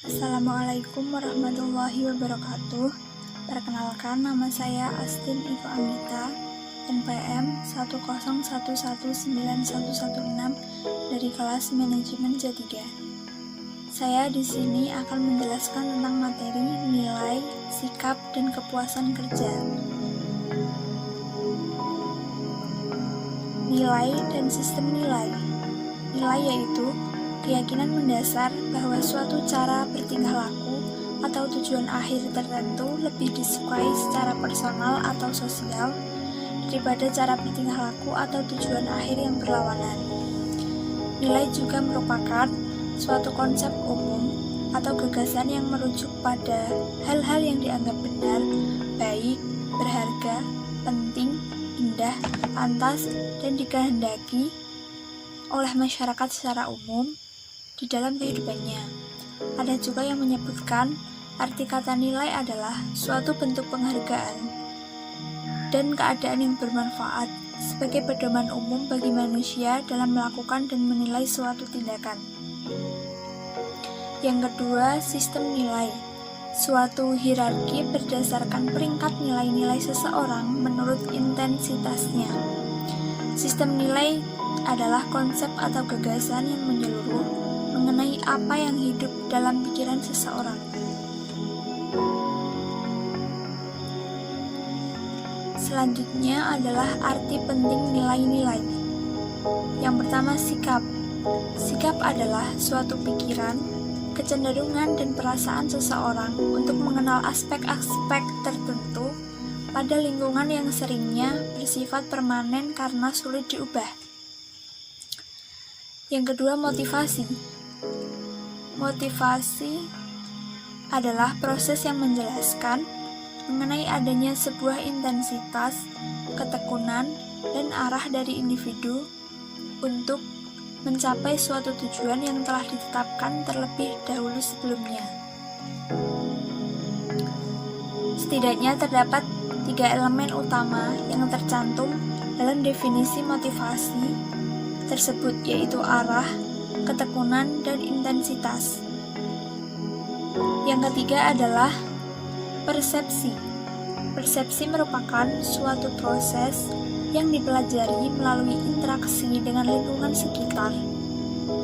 Assalamualaikum warahmatullahi wabarakatuh. Perkenalkan, nama saya Astin Iva Anggita, NPM 101191116 dari kelas Manajemen C3. Saya di sini akan menjelaskan tentang materi nilai, sikap, dan kepuasan kerja. Nilai dan sistem nilai. Nilai yaitu keyakinan mendasar bahwa suatu cara bertingkah laku atau tujuan akhir tertentu lebih disukai secara personal atau sosial daripada cara bertingkah laku atau tujuan akhir yang berlawanan. Nilai juga merupakan suatu konsep umum atau gagasan yang merujuk pada hal-hal yang dianggap benar, baik, berharga, penting, indah, pantas, dan dikehendaki oleh masyarakat secara umum di dalam kehidupannya. Ada juga yang menyebutkan arti kata nilai adalah suatu bentuk penghargaan dan keadaan yang bermanfaat sebagai pedoman umum bagi manusia dalam melakukan dan menilai suatu tindakan. Yang kedua, sistem nilai. Suatu hierarki berdasarkan peringkat nilai-nilai seseorang menurut intensitasnya. Sistem nilai adalah konsep atau gagasan yang menyeluruh mengenai apa yang hidup dalam pikiran seseorang. Selanjutnya adalah arti penting nilai-nilai. Yang pertama, sikap. Sikap adalah suatu pikiran, kecenderungan, dan perasaan seseorang untuk mengenal aspek-aspek tertentu pada lingkungan yang seringnya bersifat permanen karena sulit diubah. Yang kedua, motivasi. Motivasi adalah proses yang menjelaskan mengenai adanya sebuah intensitas, ketekunan, dan arah dari individu untuk mencapai suatu tujuan yang telah ditetapkan terlebih dahulu sebelumnya. Setidaknya terdapat 3 elemen utama yang tercantum dalam definisi motivasi tersebut, yaitu arah, ketekunan, dan intensitas. Yang ketiga adalah persepsi. Persepsi merupakan suatu proses yang dipelajari melalui interaksi dengan lingkungan sekitar.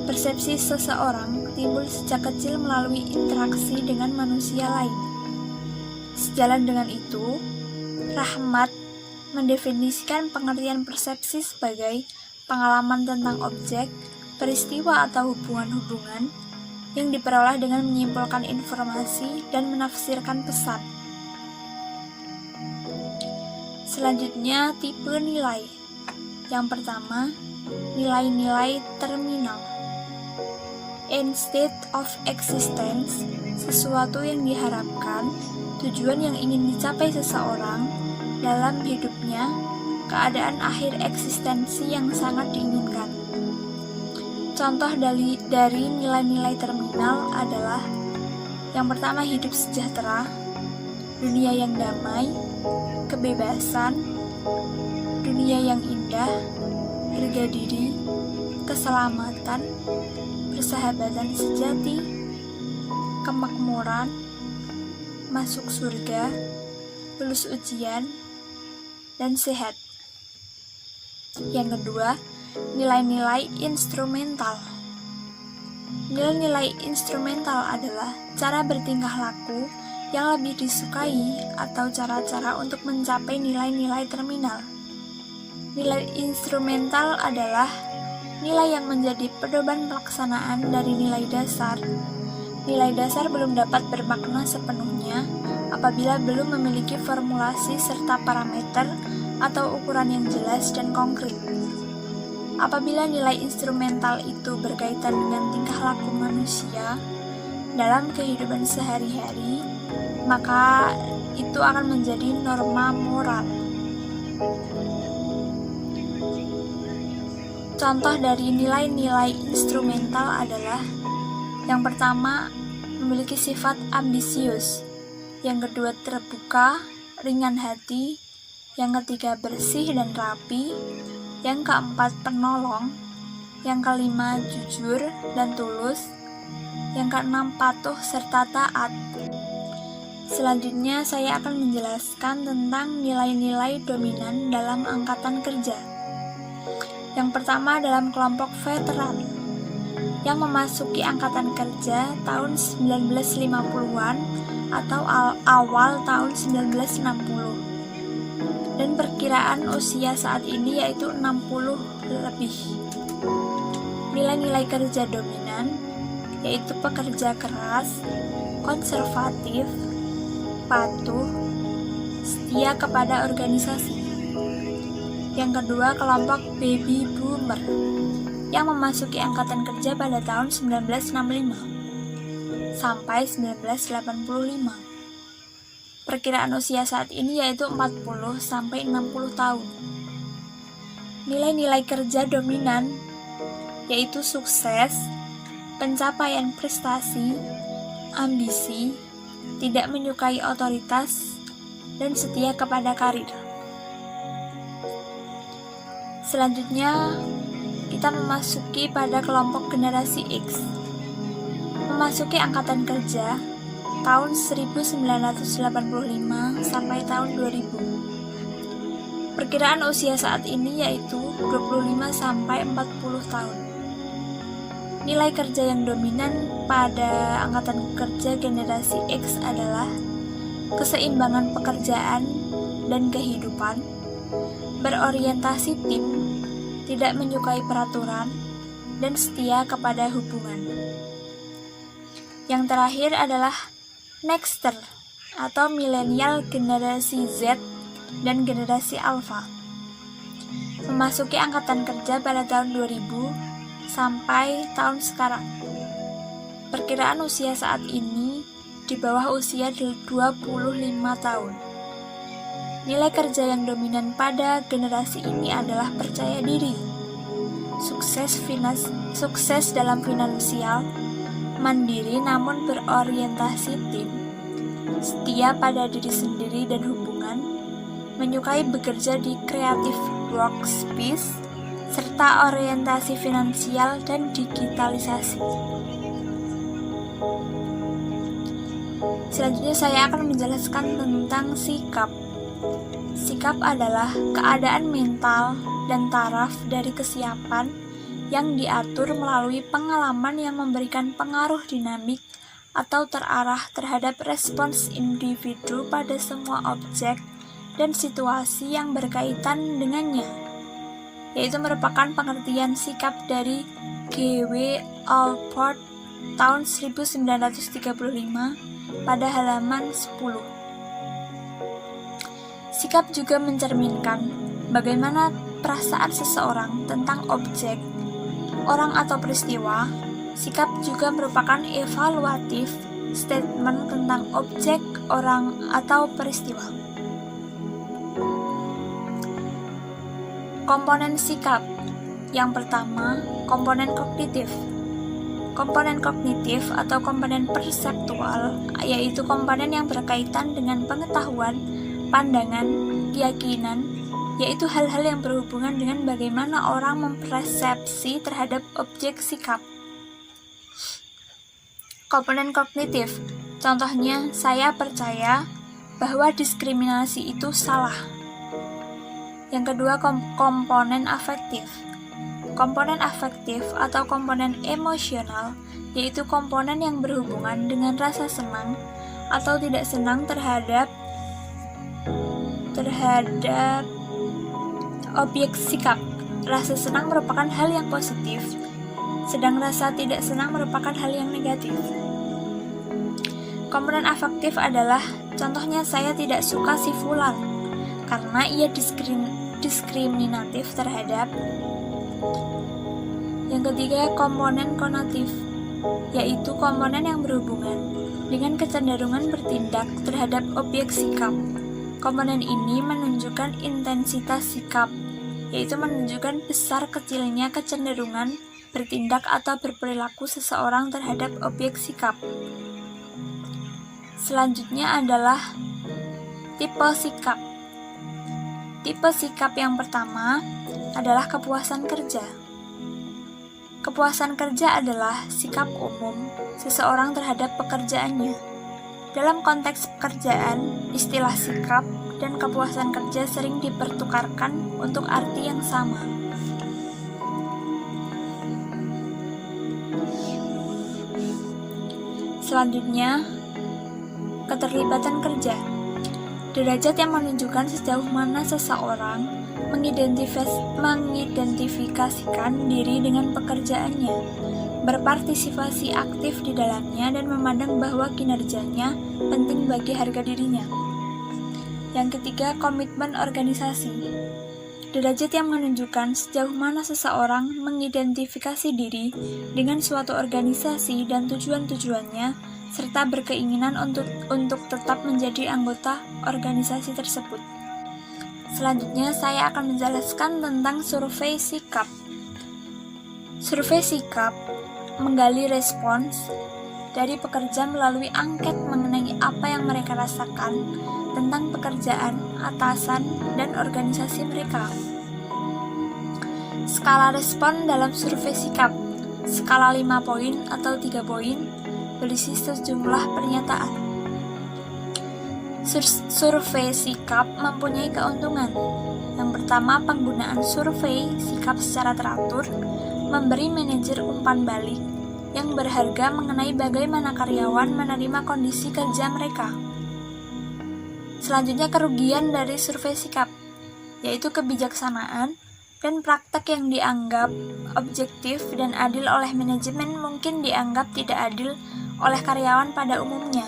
Persepsi seseorang timbul sejak kecil melalui interaksi dengan manusia lain. Sejalan dengan itu, Rahmat mendefinisikan pengertian persepsi sebagai pengalaman tentang objek, peristiwa atau hubungan-hubungan yang diperoleh dengan menyimpulkan informasi dan menafsirkan pesan. Selanjutnya, tipe nilai. Yang pertama, nilai-nilai terminal. End state of existence, sesuatu yang diharapkan, tujuan yang ingin dicapai seseorang dalam hidupnya, keadaan akhir eksistensi yang sangat diinginkan. Contoh dari nilai-nilai terminal adalah yang pertama, hidup sejahtera, dunia yang damai, kebebasan, dunia yang indah, harga diri, keselamatan, persahabatan sejati, kemakmuran, masuk surga, lulus ujian, dan sehat. Yang kedua, nilai-nilai instrumental. Nilai-nilai instrumental adalah cara bertingkah laku yang lebih disukai atau cara-cara untuk mencapai nilai-nilai terminal. Nilai instrumental adalah nilai yang menjadi pedoman pelaksanaan dari nilai dasar. Nilai dasar belum dapat bermakna sepenuhnya apabila belum memiliki formulasi serta parameter atau ukuran yang jelas dan konkret. Apabila nilai instrumental itu berkaitan dengan tingkah laku manusia dalam kehidupan sehari-hari, maka itu akan menjadi norma moral. Contoh dari nilai-nilai instrumental adalah yang pertama, memiliki sifat ambisius, yang kedua terbuka, ringan hati, yang ketiga bersih dan rapi, yang keempat penolong, yang kelima jujur dan tulus, Yang keenam, patuh serta taat. Selanjutnya saya akan menjelaskan tentang nilai-nilai dominan dalam angkatan kerja. Yang pertama dalam kelompok veteran yang memasuki angkatan kerja tahun 1950-an atau awal tahun 1960. Dan perkiraan usia saat ini yaitu 60 lebih. Nilai-nilai kerja dominan yaitu pekerja keras, konservatif, patuh, setia kepada organisasi. Yang kedua, kelompok baby boomer yang memasuki angkatan kerja pada tahun 1965 sampai 1985. Perkiraan usia saat ini yaitu 40 sampai 60 tahun. Nilai-nilai kerja dominan yaitu sukses, pencapaian prestasi, ambisi, tidak menyukai otoritas, dan setia kepada karir. Selanjutnya, kita memasuki pada kelompok generasi X. Memasuki angkatan kerja tahun 1985 sampai tahun 2000. Perkiraan usia saat ini yaitu 25 sampai 40 tahun. Nilai kerja yang dominan pada angkatan kerja generasi X adalah keseimbangan pekerjaan dan kehidupan, berorientasi tim, tidak menyukai peraturan, dan setia kepada hubungan. Yang terakhir adalah Nexter atau milenial generasi Z dan generasi Alpha. Memasuki angkatan kerja pada tahun 2000 sampai tahun sekarang. Perkiraan usia saat ini di bawah usia 25 tahun. Nilai kerja yang dominan pada generasi ini adalah percaya diri, sukses dalam finansial, mandiri namun berorientasi tim, setia pada diri sendiri dan hubungan, menyukai bekerja di creative workspace, serta orientasi finansial dan digitalisasi. Selanjutnya saya akan menjelaskan tentang sikap. Sikap adalah keadaan mental dan taraf dari kesiapan yang diatur melalui pengalaman yang memberikan pengaruh dinamik atau terarah terhadap respons individu pada semua objek dan situasi yang berkaitan dengannya, yaitu merupakan pengertian sikap dari G.W. Allport tahun 1935 pada halaman 10. Sikap juga mencerminkan bagaimana perasaan seseorang tentang objek, orang atau peristiwa. Sikap juga merupakan evaluatif statement tentang objek, orang, atau peristiwa. Komponen sikap. Yang pertama, komponen kognitif. Komponen kognitif atau komponen perseptual yaitu komponen yang berkaitan dengan pengetahuan, pandangan, keyakinan, yaitu hal-hal yang berhubungan dengan bagaimana orang mempersepsi terhadap objek sikap. Komponen kognitif, contohnya saya percaya bahwa diskriminasi itu salah. Yang kedua, komponen afektif. Komponen afektif atau komponen emosional yaitu komponen yang berhubungan dengan rasa senang atau tidak senang terhadap objek sikap. Rasa senang merupakan hal yang positif, sedang rasa tidak senang merupakan hal yang negatif. Komponen afektif adalah contohnya saya tidak suka si fulan karena ia diskriminatif terhadap. Yang ketiga, komponen konatif, yaitu komponen yang berhubungan dengan kecenderungan bertindak terhadap objek sikap. Komponen ini menunjukkan intensitas sikap, yaitu menunjukkan besar kecilnya kecenderungan bertindak atau berperilaku seseorang terhadap objek sikap. Selanjutnya adalah tipe sikap. Tipe sikap yang pertama adalah kepuasan kerja. Kepuasan kerja adalah sikap umum seseorang terhadap pekerjaannya. Dalam konteks pekerjaan, istilah sikap dan kepuasan kerja sering dipertukarkan untuk arti yang sama. Selanjutnya, keterlibatan kerja. Derajat yang menunjukkan sejauh mana seseorang mengidentifikasikan diri dengan pekerjaannya, berpartisipasi aktif di dalamnya, dan memandang bahwa kinerjanya penting bagi harga dirinya. Yang ketiga, komitmen organisasi. Derajat yang menunjukkan sejauh mana seseorang mengidentifikasi diri dengan suatu organisasi dan tujuan-tujuannya, serta berkeinginan untuk tetap menjadi anggota organisasi tersebut. Selanjutnya, saya akan menjelaskan tentang survei sikap. Survei sikap menggali respons dari pekerja melalui angket mengenai apa yang mereka rasakan tentang pekerjaan, atasan, dan organisasi mereka. Skala respon dalam survei sikap. Skala 5 poin atau 3 poin berisi sejumlah pernyataan. Survei sikap mempunyai keuntungan. Yang pertama, penggunaan survei sikap secara teratur memberi manajer umpan balik yang berharga mengenai bagaimana karyawan menerima kondisi kerja mereka. Selanjutnya, kerugian dari survei sikap, yaitu kebijaksanaan dan praktek yang dianggap objektif dan adil oleh manajemen mungkin dianggap tidak adil oleh karyawan pada umumnya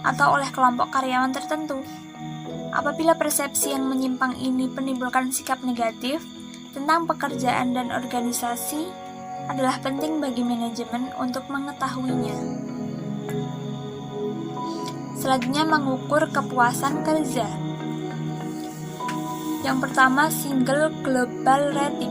atau oleh kelompok karyawan tertentu. Apabila persepsi yang menyimpang ini menimbulkan sikap negatif tentang pekerjaan dan organisasi, adalah penting bagi manajemen untuk mengetahuinya. Selanjutnya, mengukur kepuasan kerja. Yang pertama, single global rating.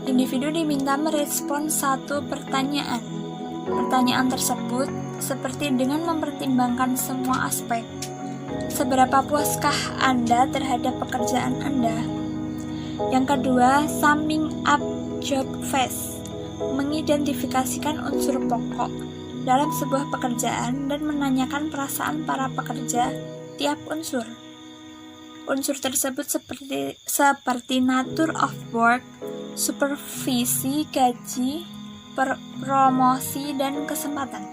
Individu diminta merespons satu pertanyaan. Pertanyaan tersebut seperti dengan mempertimbangkan semua aspek. Seberapa puaskah Anda terhadap pekerjaan Anda? Yang kedua, summing up job phase. Mengidentifikasikan unsur pokok dalam sebuah pekerjaan dan menanyakan perasaan para pekerja tiap unsur. Unsur tersebut seperti nature of work, supervisi, gaji, promosi, dan kesempatan.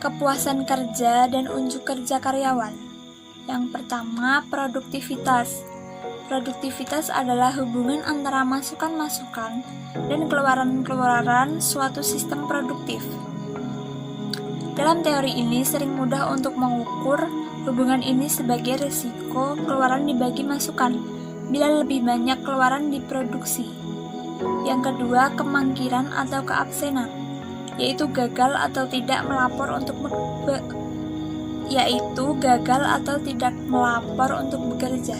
Kepuasan kerja dan unjuk kerja karyawan. Yang pertama, produktivitas. Produktivitas adalah hubungan antara masukan-masukan dan keluaran-keluaran suatu sistem produktif. Dalam teori ini sering mudah untuk mengukur hubungan ini sebagai risiko keluaran dibagi masukan bila lebih banyak keluaran diproduksi. Yang kedua, kemangkiran atau keabsenan, yaitu gagal atau tidak melapor untuk bekerja.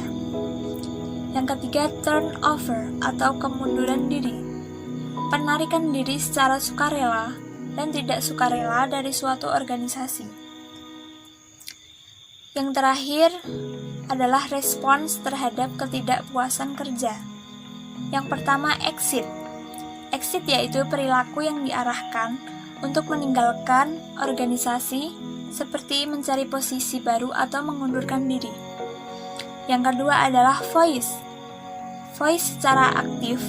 Yang ketiga, turnover atau kemunduran diri, penarikan diri secara sukarela dan tidak sukarela dari suatu organisasi. Yang terakhir adalah respons terhadap ketidakpuasan kerja. Yang pertama, exit. Exit yaitu perilaku yang diarahkan untuk meninggalkan organisasi, seperti mencari posisi baru atau mengundurkan diri. Yang kedua adalah voice. Voice secara aktif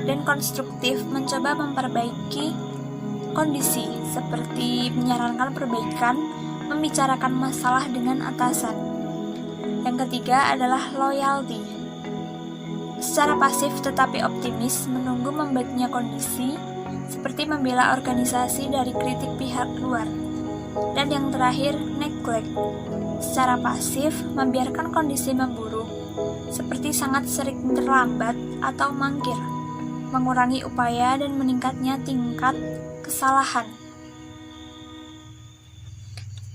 dan konstruktif mencoba memperbaiki kondisi, seperti menyarankan perbaikan, membicarakan masalah dengan atasan. Yang ketiga adalah loyalty. Secara pasif tetapi optimis menunggu membaiknya kondisi, seperti membela organisasi dari kritik pihak luar. Dan yang terakhir, neglect. Secara pasif membiarkan kondisi memburuk, seperti sangat sering terlambat atau mangkir, mengurangi upaya dan meningkatnya tingkat kesalahan.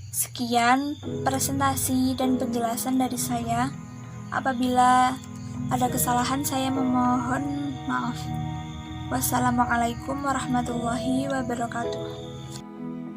Sekian presentasi dan penjelasan dari saya. Apabila ada kesalahan, saya memohon maaf. Wassalamualaikum warahmatullahi wabarakatuh.